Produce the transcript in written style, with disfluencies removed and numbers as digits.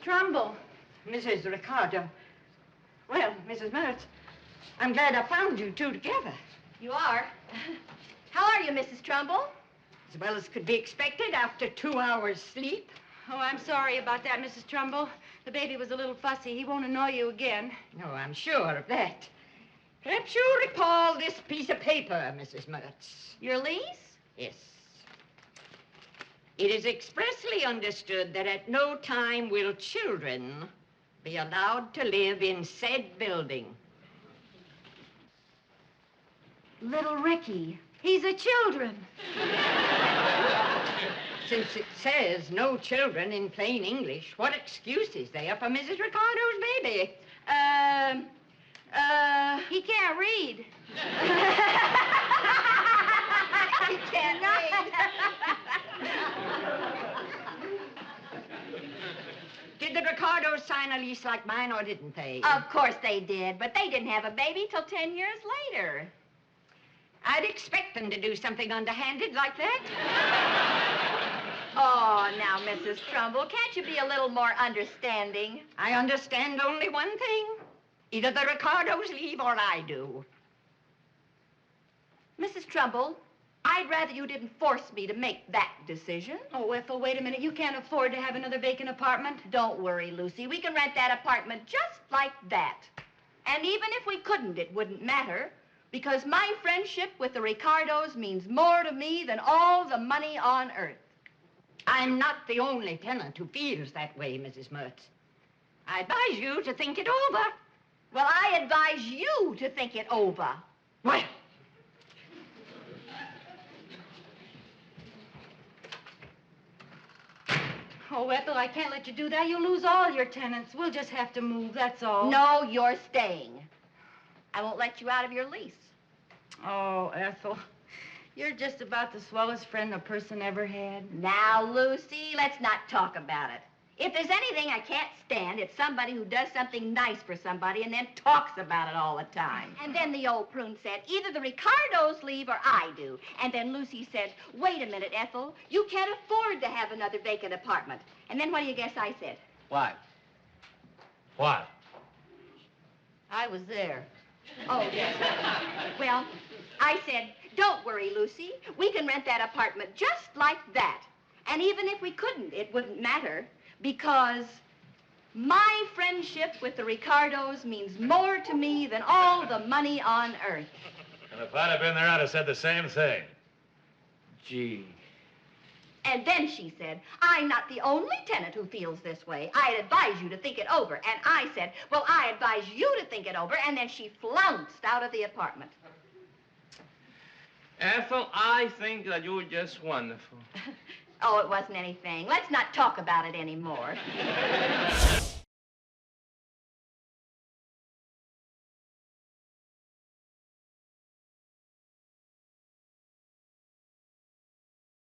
Trumbull. Mrs. Ricardo. Well, Mrs. Merz, I'm glad I found you two together. You are? How are you, Mrs. Trumbull? As well as could be expected after 2 hours' sleep. Oh, I'm sorry about that, Mrs. Trumbull. The baby was a little fussy. He won't annoy you again. No, I'm sure of that. Perhaps you recall this piece of paper, Mrs. Merz. Your lease? Yes. It is expressly understood that at no time will children be allowed to live in said building. Little Ricky. He's a children. Since it says no children in plain English, what excuse is there for Mrs. Ricardo's baby? He can't read. He can't read. Did the Ricardos sign a lease like mine, or didn't they? Of course they did, but they didn't have a baby till 10 years later. I'd expect them to do something underhanded like that. Oh, now, Mrs. Trumbull, can't you be a little more understanding? I understand only one thing. Either the Ricardos leave or I do. Mrs. Trumbull, I'd rather you didn't force me to make that decision. Oh, Ethel, wait a minute. You can't afford to have another vacant apartment. Don't worry, Lucy. We can rent that apartment just like that. And even if we couldn't, it wouldn't matter, because my friendship with the Ricardos means more to me than all the money on earth. I'm not the only tenant who feels that way, Mrs. Merz. I advise you to think it over. Well, I advise you to think it over. Well. Oh, Ethel, I can't let you do that. You'll lose all your tenants. We'll just have to move, that's all. No, you're staying. I won't let you out of your lease. Oh, Ethel, you're just about the swellest friend a person ever had. Now, Lucy, let's not talk about it. If there's anything I can't stand, it's somebody who does something nice for somebody and then talks about it all the time. And then the old prune said, either the Ricardos leave or I do. And then Lucy said, wait a minute, Ethel, you can't afford to have another vacant apartment. And then what do you guess I said? What? What? I was there. Oh, yes. Well, I said, don't worry, Lucy. We can rent that apartment just like that. And even if we couldn't, it wouldn't matter, because my friendship with the Ricardos means more to me than all the money on earth. And if I'd have been there, I'd have said the same thing. Gee. And then she said, I'm not the only tenant who feels this way. I'd advise you to think it over. And I said, well, I advise you to think it over. And then she flounced out of the apartment. Ethel, I think that you're just wonderful. Oh, it wasn't anything. Let's not talk about it anymore.